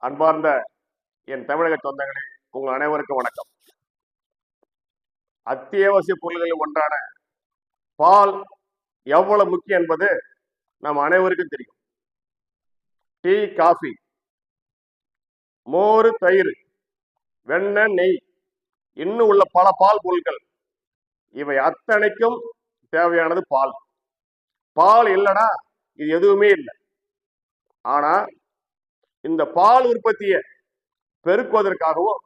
அன்பார்ந்த என் தமிழக சொந்தங்களே, உங்கள் அனைவருக்கும் வணக்கம். அத்தியாவசிய பொருள்களில் ஒன்றான பால் எவ்வளவு முக்கியம் என்பது நம் அனைவருக்கும் தெரியும். டீ, காஃபி, மோர், தயிர், வெண்ணெய், நெய், இன்னும் உள்ள பல பால் பொருட்கள், இவை அத்தனைக்கும் தேவையானது பால். பால் இல்லைன்னா இது எதுவுமே இல்லை. ஆனா இந்த பால் உற்பத்தியை பெருக்குவதற்காகவும்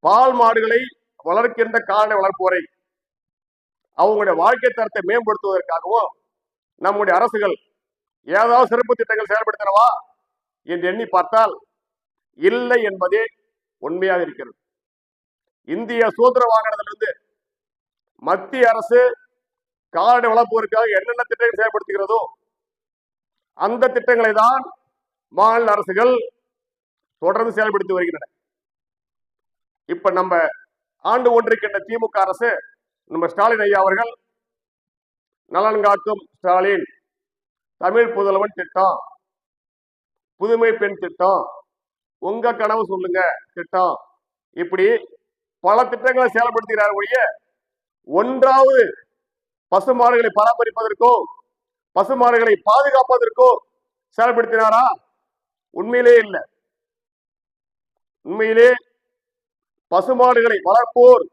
பால் மாடுகளை வளர்க்கின்ற கால்நடை வளர்ப்போரை அவங்களுடைய வாழ்க்கை தரத்தை மேம்படுத்துவதற்காகவும் நம்முடைய அரசுகள் ஏதாவது சிறப்பு திட்டங்கள் செயல்படுத்தினவா என்று எண்ணி பார்த்தால் இல்லை என்பதே உண்மையாக இருக்கிறது. இந்திய சுதந்திர வாங்கினதிலிருந்து மத்திய அரசு கால்நடை வளர்ப்பதற்காக என்னென்ன திட்டங்கள் செயல்படுத்துகிறதோ அந்த திட்டங்களை தான் மாநில அரசுகள் தொடர்ந்து செயல்படுத்தி வருகின்றன. இப்ப நம்ம ஆண்டு கொண்டிருக்கின்ற திமுக அரசு, நம்ம ஸ்டாலின் ஐயா அவர்கள் நலன் காக்கும் ஸ்டாலின், தமிழ் புதல்வன் திட்டம், புதுமை பெண் திட்டம், உங்க கனவு சொல்லுங்க திட்டம், இப்படி பல திட்டங்களை செயல்படுத்துகிறார். ஒழிய ஒன்றாவது பசுமாடுகளை பராமரிப்பதற்கோ பசுமாடுகளை பாதுகாப்பதற்கோ செயல்படுத்தினாரா? உண்மையிலே இல்லை. உண்மையிலே பசுமாடுகளை வளர்ப்போர்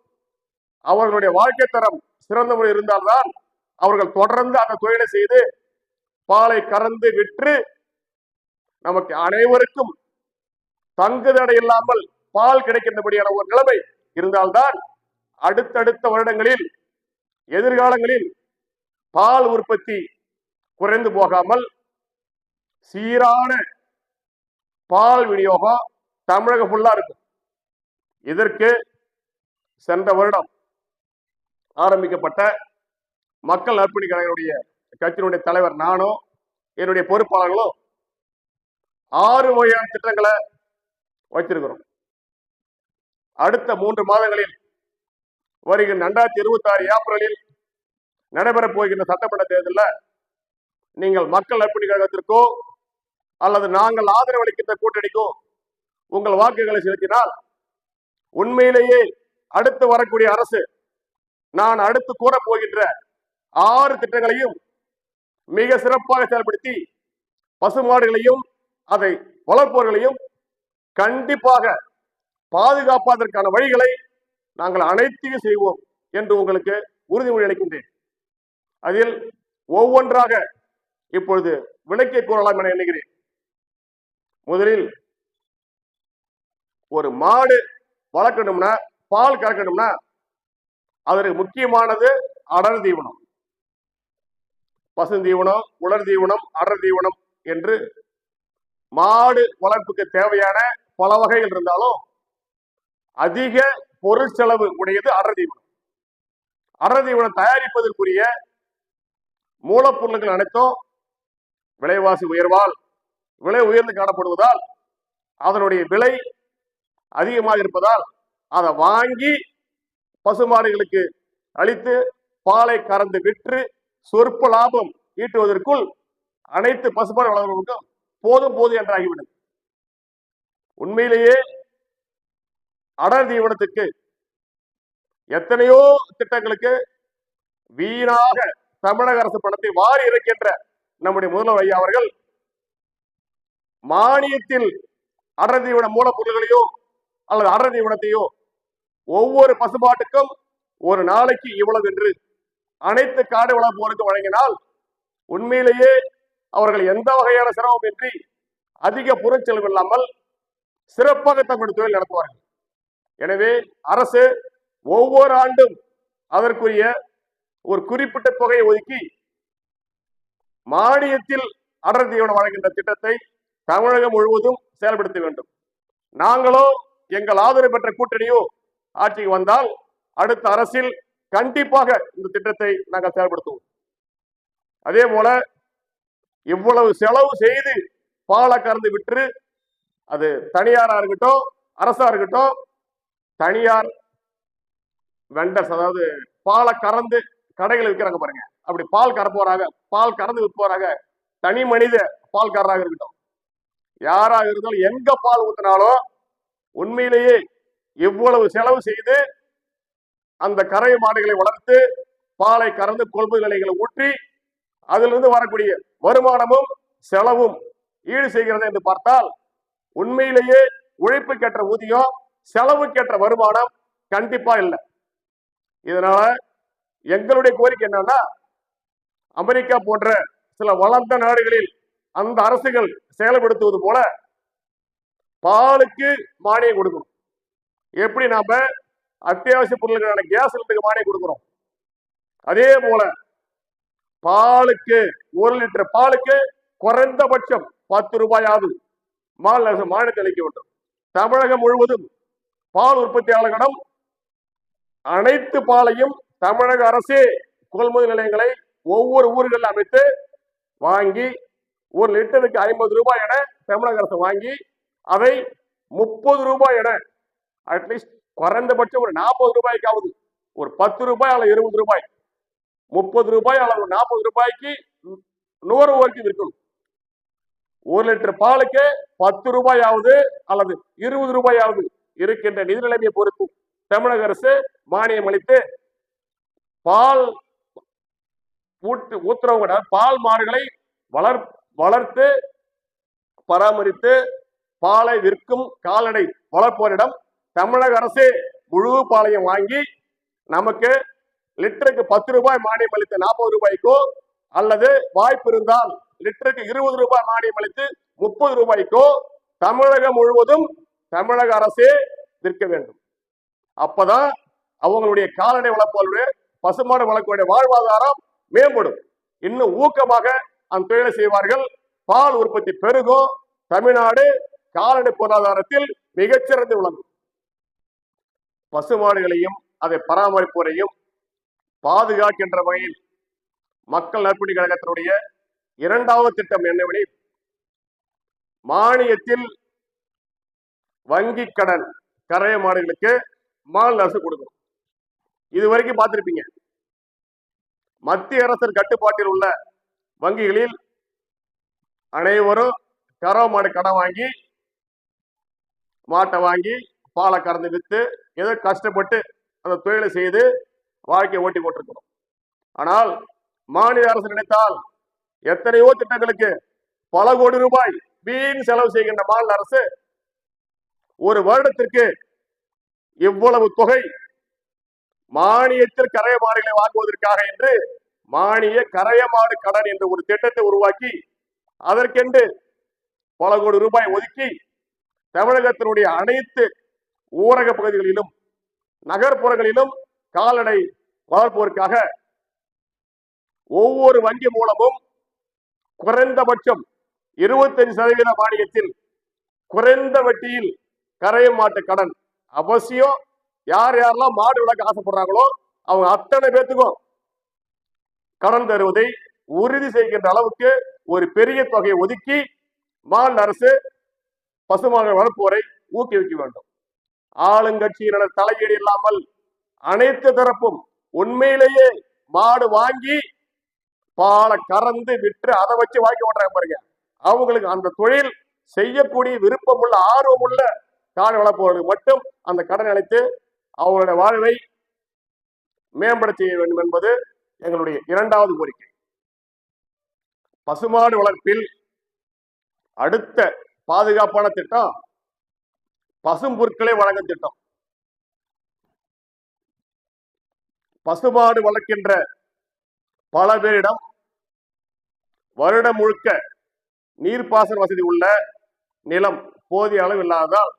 அவர்களுடைய வாழ்க்கை தரம் சிறந்த முறை இருந்தால்தான் அவர்கள் தொடர்ந்து அந்த தொழிலை செய்து பாலை கறந்து விற்று நமக்கு அனைவருக்கும் தங்குதடை இல்லாமல் பால் கிடைக்கின்றபடியான ஒரு நிலைமை இருந்தால்தான் அடுத்தடுத்த வருடங்களில் எதிர்காலங்களில் பால் உற்பத்தி குறைந்து போகாமல் சீரான பால் விநியோகம் தமிழகம் ஃபுல்லா இருக்கும். இதற்கு சென்ற வருடம் ஆரம்பிக்கப்பட்ட மக்கள் நற்பணி கழகங்களுடைய கட்சியினுடைய தலைவர் நானும் என்னுடைய பொறுப்பாளர்களும் 6 வகையான திட்டங்களை வைத்திருக்கிறோம். அடுத்த 3 மாதங்களில் வருகின்ற 2026 ஏப்ரலில் நடைபெறப் போகின்ற சட்டமன்ற தேர்தலில் நீங்கள் மக்கள் நற்பணி கழகத்திற்கோ அல்லது நாங்கள் ஆதரவு அளிக்கின்ற கூட்டணிக்கோ உங்கள் வாக்குகளை செலுத்தினால் உண்மையிலேயே அடுத்து வரக்கூடிய அரசு நான் அடுத்து கூற போகின்ற 6 திட்டங்களையும் மிக சிறப்பாக செயல்படுத்தி பசுமாடுகளையும் அதை வளர்ப்பவர்களையும் கண்டிப்பாக பாதுகாப்பதற்கான வழிகளை நாங்கள் அனைத்தையும் செய்வோம் என்று உங்களுக்கு உறுதிமொழி அளிக்கின்றேன். அதில் ஒவ்வொன்றாக இப்பொழுது விளக்கி கூறலாம் என எண்ணுகிறேன். முதலில், ஒரு மாடு வளர்க்கணும்னா, பால் கறக்கணும்னா அதற்கு முக்கியமானது அடர் தீவனம். பசுந்தீவனம், உலர் தீவனம், அடர் தீவனம் என்று மாடு வளர்ப்புக்கு தேவையான பல வகைகள் இருந்தாலும் அதிக பொருள் செலவு உடையது அடர் தீவனம். அடர் தீவனம் தயாரிப்பதற்குரிய மூலப்பொருட்கள் அனைத்தும் விலைவாசி உயர்வால், விலை உயர்ந்து காணப்படுவதால், அதனுடைய விலை அதிகமாக இருப்பதால் அதை வாங்கி பசுமாடுகளுக்கு அளித்து பாலை கறந்து விற்று சொற்ப லாபம் ஈட்டுவதற்குள் அனைத்து பசுமாடு வளர்வதற்கும் போதும் போதும் என்றாகிவிடும். உண்மையிலேயே அடர் தீவனத்துக்கு எத்தனையோ திட்டங்களுக்கு வீணாக தமிழக அரசு பணத்தை வாரி இறக்கின்ற நம்முடைய முதல்வர் ஐயா அவர்கள் மானியத்தில் அடர் தீவன மூலப்பொருள்களையோ அல்லது அடர் தீவனத்தையோ ஒவ்வொரு பசுமாட்டுக்கும் ஒரு நாளைக்கு இவ்வளவு என்று அனைத்து காடு வளர்ப்போருக்கு வழங்கினால் உண்மையிலேயே அவர்கள் எந்த வகையான சிரமம் இன்றி அதிக பொருட்செலவு இல்லாமல் சிறப்பாக தங்களுடைய தொழில் நடத்துவார்கள். எனவே அரசு ஒவ்வொரு ஆண்டும் அதற்குரிய ஒரு குறிப்பிட்ட தொகையை ஒதுக்கி மானியத்தில் அடர் தீவனம் வழங்குகின்ற திட்டத்தை தமிழகம் முழுவதும் செயல்படுத்த வேண்டும். நாங்களோ எங்கள் ஆதரவு பெற்ற கூட்டணியோ ஆட்சிக்கு வந்தால் அடுத்த அரசில் கண்டிப்பாக இந்த திட்டத்தை நாங்கள் செயல்படுத்துவோம். அதே போல இவ்வளவு செலவு செய்து பாலை கறந்து விற்று, அது தனியாரா இருக்கட்டும் அரசா இருக்கட்டும், தனியார் வெண்டர்ஸ், அதாவது பாலை கறந்து கடைகளை விற்கிறாங்க பாருங்க, அப்படி பால் கறப்போராக, பால் கறந்து விற்போராக தனி மனித பால்காரராக இருக்கட்டும், யாராக இருந்தாலும் எங்க பால் ஊத்தினாலும் உண்மையிலேயே இவ்வளவு செலவு செய்து அந்த கரை மாடுகளை வளர்த்து பாலை கறந்து கொள்முதல் நிலையங்களை ஊற்றி அதிலிருந்து வரக்கூடிய வருமானமும் செலவும் ஈடு செய்கிறது என்று பார்த்தால் உண்மையிலேயே உழைப்புக்கேற்ற ஊதியம் செலவுக்கேற்ற வருமானம் கண்டிப்பா இல்லை. இதனால எங்களுடைய கோரிக்கை என்னன்னா, அமெரிக்கா போன்ற சில வளர்ந்த நாடுகளில் அந்த அரசுகள் செயல்படுத்துவது போல பாலுக்கு மானியம் கொடுக்கணும். எப்படி நாம அத்தியாவசிய பொருட்களுக்கான கேஸ் சிலிண்டருக்கு மானியம் கொடுக்கிறோம், அதே போல பாலுக்கு 1 லிட்டர் பாலுக்கு குறைந்தபட்சம் 10 ரூபாயாவது மாநில அரசு மானியத்தை அளிக்க வேண்டும். தமிழகம் முழுவதும் பால் உற்பத்தியாளர்களிடம் அனைத்து பாலையும் தமிழக அரசே கொள்முதல் நிலையங்களை ஒவ்வொரு ஊர்களில் அமைத்து வாங்கி 1 லிட்டருக்கு 50 ரூபாய் என தமிழக அரசு வாங்கி அதை 30 ரூபாய் என அட்லீஸ்ட் குறைந்தபட்சம் ஒரு 40 ரூபாய்க்காவது, ஒரு 10 ரூபாய் அல்லது 20 ரூபாய், 30 ரூபாய் அல்லது 40 ரூபாய்க்கு நுகர்வோருக்கு விற்கணும். 1 லிட்டர் பாலுக்கு 10 ரூபாயாவது அல்லது 20 ரூபாயாவது இருக்கின்ற நிதி நிலைமையை பொறுத்து தமிழக அரசு மானியம் அளித்து பால் ஊத்துறவங்க பால் மாடுகளை வளர்த்து பராமரித்து பாலை விற்கும் கால்நடை வளர்ப்போரிடம் தமிழக அரசே முழு பாலையும் வாங்கி நமக்கு லிட்டருக்கு 10 ரூபாய் மானியம் அளித்து 40 ரூபாய்க்கோ அல்லது வாய்ப்பு இருந்தால் லிட்டருக்கு 20 ரூபாய் மானியம் அளித்து 30 ரூபாய்க்கோ தமிழகம் முழுவதும் தமிழக அரசே விற்க வேண்டும். அப்பதான் அவங்களுடைய கால்நடை வளர்ப்போருடைய பசுமாடு வளர்க்கக்கூடிய வாழ்வாதாரம் மேம்படும். இன்னும் ஊக்கமாக அந்த தொழிலை செய்வார்கள். பால் உற்பத்தி பெருகும். தமிழ்நாடு கால்நடை பொருளாதாரத்தில் மிகச்சிறந்து விளங்கும். பசுமாடுகளையும் அதை பராமரிப்போரையும் பாதுகாக்கின்ற வகையில் மக்கள் நற்பணி கழகத்தினுடைய 2வது திட்டம் என்னவெனில், மானியத்தில் வங்கி கடன் கரைய மாடுகளுக்கு மாநில அரசு கொடுக்கணும். இதுவரைக்கும் பார்த்திருப்பீங்க, மத்திய அரசின் கட்டுப்பாட்டில் உள்ள வங்கிகளில் அனைவரும் கறவை மாடு கடன் வாங்கி மாட்டை வாங்கி பாலை கறந்து வித்து ஏதோ கஷ்டப்பட்டு அந்த தொழிலை செய்து வாழ்க்கையை ஓட்டி போட்டிருக்கிறோம். ஆனால் மாநில அரசு நினைத்தால் எத்தனையோ திட்டங்களுக்கு பல கோடி ரூபாய் வீண் செலவு செய்கின்ற மாநில அரசு ஒரு வருடத்திற்கு இவ்வளவு தொகை மானியத்தில் கரைய மாடுகளை வாங்குவதற்காக என்று மானிய கரைய மாடு கடன் என்ற ஒரு திட்டத்தை உருவாக்கி அதற்கென்று பல கோடி ரூபாய் ஒதுக்கி தமிழகத்தினுடைய அனைத்து ஊரக பகுதிகளிலும் நகர்ப்புறங்களிலும் கால்நடை வளர்ப்போருக்காக ஒவ்வொரு வங்கி மூலமும் குறைந்தபட்சம் 25% மானியத்தில் குறைந்த வட்டியில் கரையும் மாட்டு கடன் அவசியம். யார் யாரெல்லாம் மாடு வளர்க்க ஆசைப்படுறாங்களோ அவங்க அத்தனை பேத்துக்கும் கடன் தருவதை உறுதி செய்கின்ற அளவுக்கு ஒரு பெரிய தொகையை ஒதுக்கி மாநில அரசு பசுமாடு வளர்ப்போரை ஊக்குவிக்க வேண்டும். ஆளுங்கட்சியினர் தலையீடு இல்லாமல் அனைத்து தரப்பும் உண்மையிலேயே மாடு வாங்கி பாலை கறந்து விற்று அதை வச்சு வாங்கி ஓட்டுறாங்க பாருங்க, அவங்களுக்கு அந்த தொழில் செய்யக்கூடிய விருப்பம் உள்ள ஆர்வம் உள்ள கால்நடை வளர்ப்பவர்களுக்கு மட்டும் அந்த கடன் அளித்து அவங்களுடைய வாழ்வை மேம்பட செய்ய வேண்டும் என்பது எங்களுடைய 2வது கோரிக்கை. பசுமாடு வளர்ப்பில் அடுத்த பாதுகாப்பான திட்டம் பசும்பொருட்களை வழங்கும் திட்டம். பசுமாடு வளர்க்கின்ற பல பேரிடம் வருடம் முழுக்க நீர்ப்பாசன வசதி உள்ள நிலம் போதிய அளவு இல்லாததால்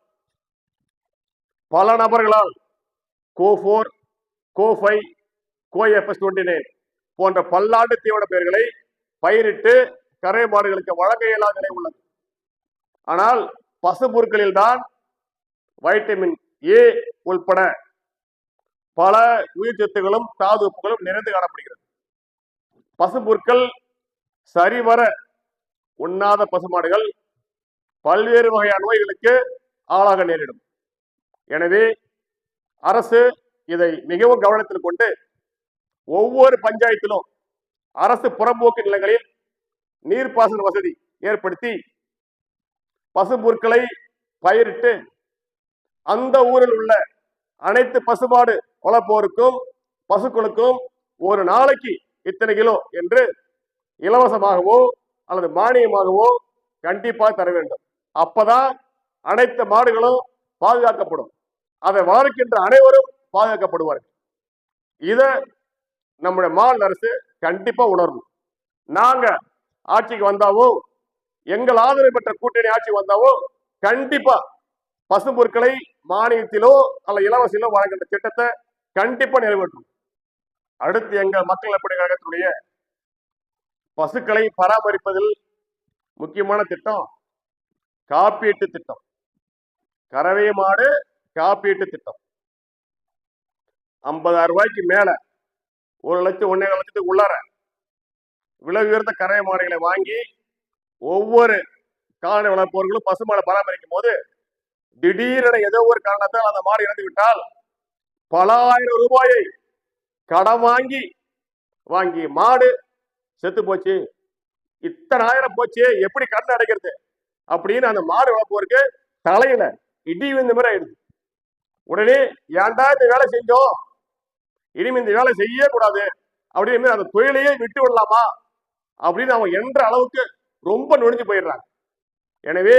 பல நபர்களால் கோ4, கோ5, கோ FS29 போன்ற பல்லாண்டு தீவன பெயர்களை பயிரிட்டு கரை மாடுகளுக்கு வழங்க இயலாத நிலை உள்ளது. ஆனால் பசுப்பொருட்களில் தான் வைட்டமின் A உள்பட பல உயிர் சத்துகளும் தாதுப்புகளும் நிறைந்து காணப்படுகிறது. பசுப்பொருட்கள் சரிவர உண்ணாத பசுமாடுகள் பல்வேறு வகையான நோய்களுக்கு ஆளாக நேரிடும். எனவே அரசு இதை மிகவும் கவனத்தில் கொண்டு ஒவ்வொரு பஞ்சாயத்திலும் அரசு புறம்போக்கு நிலங்களில் நீர்ப்பாசன வசதி ஏற்படுத்தி பசும்பொருட்களை பயிரிட்டு அந்த ஊரில் உள்ள அனைத்து பசுமாடு வளர்ப்போருக்கும் பசுக்களுக்கும் ஒரு நாளைக்கு இத்தனை கிலோ என்று இலவசமாகவோ அல்லது மானியமாகவோ கண்டிப்பாக தர வேண்டும். அப்பதான் அனைத்து மாடுகளும் பாதுகாக்கப்படும். அதை வளர்க்கின்ற அனைவரும் பாதுகாக்கப்படுவார்கள். இத நம்முடைய மாநில அரசு கண்டிப்பா உணரணும். நாங்க ஆட்சிக்கு வந்தாவோ, எங்கள் ஆதரவு பெற்ற கூட்டணி ஆட்சி வந்தாவோ கண்டிப்பா பசும்பொருட்களை மானியத்திலோ அல்ல இலவசிலோ வழங்குகின்ற திட்டத்தை கண்டிப்பா நிறைவேற்றும். அடுத்து எங்கள் மக்கள் நலப்பணி கழகத்தினுடைய பசுக்களை பராமரிப்பதில் முக்கியமான திட்டம் காப்பீட்டு திட்டம். கறவை மாடு காப்பீட்டு திட்டம் 50,000 ரூபாய்க்கு மேல 1 லட்சம் 1.5 லட்சத்துக்கு உள்ளார விலை உயர்ந்த கறவை மாடுகளை வாங்கி ஒவ்வொரு கால்நடை வளர்ப்பவர்களும் பசுமாடை பராமரிக்கும் போது திடீரென ஏதோ ஒரு காரணத்தால் அந்த மாடு இறந்து விட்டால் பல ஆயிரம் ரூபாயை கடன் வாங்கி மாடு செத்து போச்சு, இத்தனை ஆயிரம் போச்சு, எப்படி கடன் அடைக்கிறது அப்படின்னு அந்த மாடு வளர்ப்பவருக்கு தலையில இடி விழுந்த மாதிரி ஆயிடுது. உடனே ஏன்டா இந்த வேலை செஞ்சோம், இனிமே இந்த வேலை செய்ய கூடாது அப்படின்னு அந்த தொழிலையே விட்டு விடலாமா அப்படின்னு அவங்க என்ற அளவுக்கு ரொம்ப நுழைஞ்சு போயிடுறாங்க. எனவே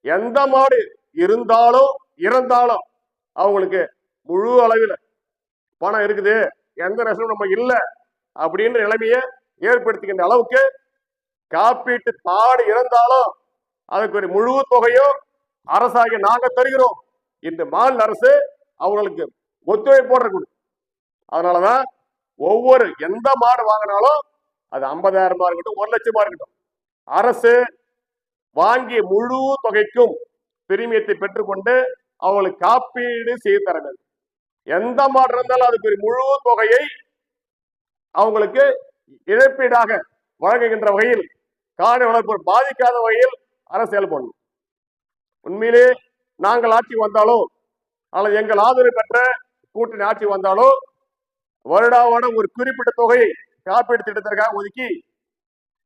எந்த மாடு இருந்தாலும் இறந்தாலும் அவங்களுக்கு முழு அளவில் பணம் இருக்குது, எந்த நஷ்டமும் நம்ம இல்லை அப்படின்ற நிலைமையை ஏற்படுத்துகின்ற அளவுக்கு காப்பீட்டு மாடு இறந்தாலும் அதுக்கு ஒரு முழு தொகையும் அரசாக நாங்க தருகிறோம். இந்த மாநில அரசு அவங்களுக்கு ஒத்துழைப்போட இருக்கணும். அதனாலதான் ஒவ்வொரு எந்த மாடு வாங்கினாலும் அது 50,000 இருக்கட்டும் 1 லட்சமா இருக்கட்டும், அரசு வாங்கிய முழு தொகைக்கும் பிரிமியத்தை பெற்றுக்கொண்டு அவங்களுக்கு காப்பீடு செய்து தர வேண்டும். எந்த மாடு இருந்தாலும் அதுக்கு முழு தொகையை அவங்களுக்கு இழப்பீடாக வழங்குகின்ற வகையில் கால்நடை வளர்ப்பு பாதிக்காத வகையில் அரசு செயல்படணும். உண்மையிலே நாங்கள் ஆட்சி வந்தாலோ அல்லது எங்கள் ஆதரவு பெற்ற கூட்டணி ஆட்சி வந்தாலோ வருடா வருடம் ஒரு குறிப்பிட்ட தொகையை காப்பீடு திட்டத்திற்காக ஒதுக்கி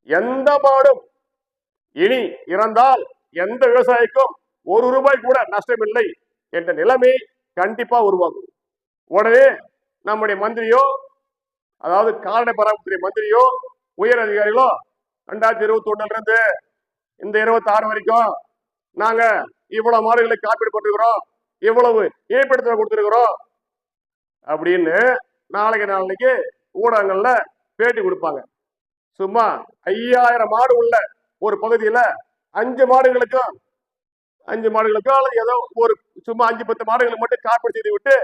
எந்த மாடும் இனி இறந்தால் எந்த விவசாயிக்கும் 1 ரூபாய் கூட நஷ்டமில்லை என்ற நிலைமை கண்டிப்பா உருவாகும். உடனே நம்முடைய மந்திரியோ அதாவது கால்நடை பராமரிப்புத்துறை மந்திரியோ உயர் அதிகாரிகளோ 2021 இருந்து இந்த 26 வரைக்கும் நாங்க இவ்வளவு மாடுகளுக்கு காப்பீடு போட்டுக்கிறோம், இவ்வளவு இழப்பீடு கொடுத்துருக்கிறோம் அப்படின்னு நாளைக்கு ஊடகங்கள்ல பேட்டி கொடுப்பாங்க. சும்மா 5000 மாடு உள்ள ஒரு பகுதியில 5 மாடுகளுக்கும் அல்லது ஏதோ ஒரு சும்மா 5-10 மாடுகளுக்கு மட்டும் காப்பீடு செய்து விட்டு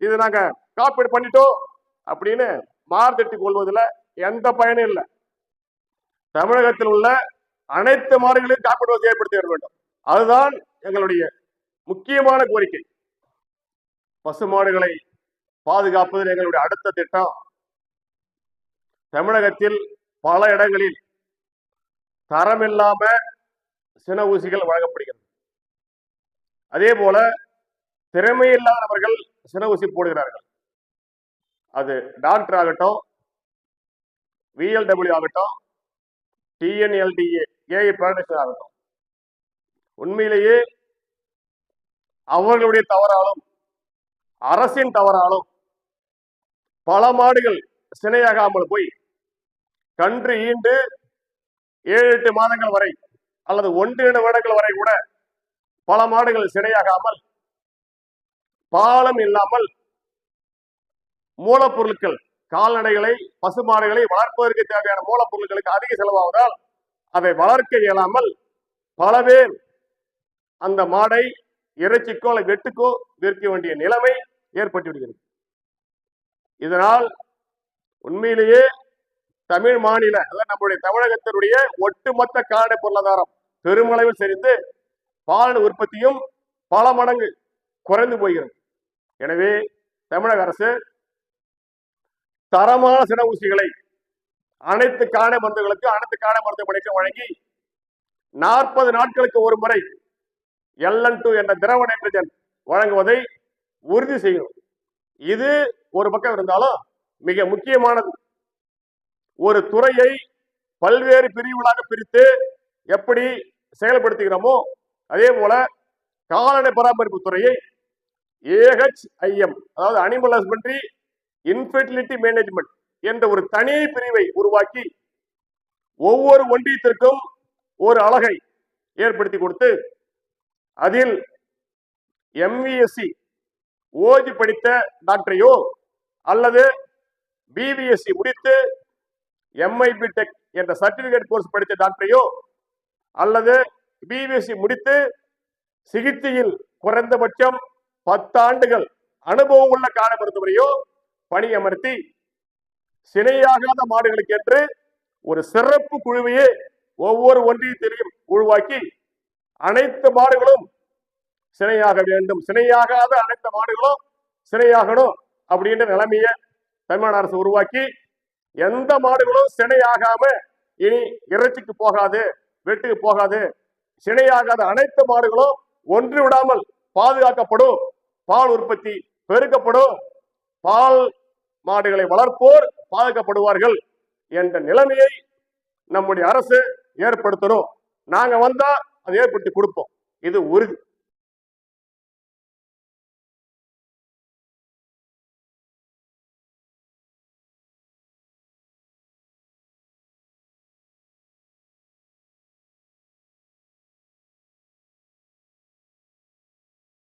இது நாங்க காப்பீடு பண்ணிட்டோம் அப்படின்னு மார்த்தட்டி கொள்வதில் எந்த பயனும் இல்லை. தமிழகத்தில் உள்ள அனைத்து மாடுகளையும் காப்பீடு ஏற்படுத்தி வர வேண்டும். அதுதான் எங்களுடைய முக்கியமான கோரிக்கை. பசு மாடுகளை பாதுகாப்பதில் எங்களுடைய அடுத்த திட்டம், தமிழகத்தில் பல இடங்களில் தரமில்லாம சின ஊசிகள் வழங்கப்படுகிறது. அதே போல திறமையில்லாதவர்கள் சின ஊசி போடுகிறார்கள். அது டாக்டர் ஆகட்டும், VLW ஆகட்டும், TNLDA ஆகட்டும், உண்மையிலேயே அவர்களுடைய தவறாலும் அரசின் தவறாலும் பல மாடுகள் சினையாகாமல் போய் கன்று ஈண்டு 7-8 மாதங்கள் வரை அல்லது 1-2 வருடங்கள் வரை கூட பல மாடுகள் சினையாகாமல் பாலம் இல்லாமல் மூலப்பொருட்கள் கால்நடைகளை பசுமாடுகளை வளர்ப்பதற்கு தேவையான மூலப்பொருட்களுக்கு அதிக செலவாவதால் அதை வளர்க்க இயலாமல் பல பேர் அந்த மாடை இறைச்சிக்கோ அல்லது வெட்டுக்கோ விற்க வேண்டிய நிலைமை ஏற்பட்டு விடுகிறது. இதனால் உண்மையிலேயே தமிழ் மாநில நம்முடைய தமிழகத்தினுடைய ஒட்டுமொத்த கால்நடை பொருளாதாரம் பெருமளவில் சரிந்து பால் உற்பத்தியும் பல மடங்கு குறைந்து போகிறது. எனவே தமிழக அரசு தரமான சின ஊசிகளை அனைத்து கால்நடை மருந்துகளுக்கு அனைத்து கால்நடை மருத்துவமனைக்கு வழங்கி 40 நாட்களுக்கு ஒரு முறை LN2 என்ற திரவ நைட்ரஜன் வழங்குவதை உறுதி செய்யும். இது ஒரு பக்கம் இருந்தாலும் மிக முக்கியமானது. ஒரு துறையை பல்வேறு பிரிவுகளாக பிரித்து எப்படி செயல்படுத்துகிறோமோ அதே போல கால்நடை பராமரிப்பு துறையை AHIM, அதாவது அனிமல் ஹஸ்பண்டரி இன்ஃபெர்டிலிட்டி மேனேஜ்மெண்ட் என்ற ஒரு தனி பிரிவை உருவாக்கி ஒவ்வொரு ஒன்றியத்திற்கும் ஒரு அலகை ஏற்படுத்தி கொடுத்து அதில் MVSC ஓஜி படித்த டாக்டரையோ அல்லது BVSC முடித்து MIB டெக் என்ற சர்டிபிகேட் கோர்ஸ் படித்த டாக்டரையோ அல்லது BVSC முடித்து சிகிச்சையில் குறைந்தபட்சம் 10 ஆண்டுகள் அனுபவம் உள்ள கால மருத்துவரையோ பணியமர்த்தி சினையாகாத மாடுகளுக்கு என்று ஒரு சிறப்பு குழுவையே ஒவ்வொரு ஒன்றியத்திலையும் உருவாக்கி அனைத்து மாடுகளும் சினையாக வேண்டும், சினையாகாத அனைத்து மாடுகளும் சினையாகணும் அப்படின்ற நிலைமையை தமிழ்நாடு அரசு உருவாக்கி எந்த மாடுகளும் சினையாகாம இனி இறைச்சிக்கு போகாது, வெட்டுக்கு போகாது, சினையாகாத அனைத்து மாடுகளும் ஒன்று விடாமல் பாதுகாக்கப்படும், பால் உற்பத்தி பெருக்கப்படும், பால் மாடுகளை வளர்ப்போர் பாதுகாக்கப்படுவார்கள் என்ற நிலைமையை நம்முடைய அரசு ஏற்படுத்தணும். நாங்க வந்தா அதை ஏற்படுத்தி கொடுப்போம், இது உறுதி.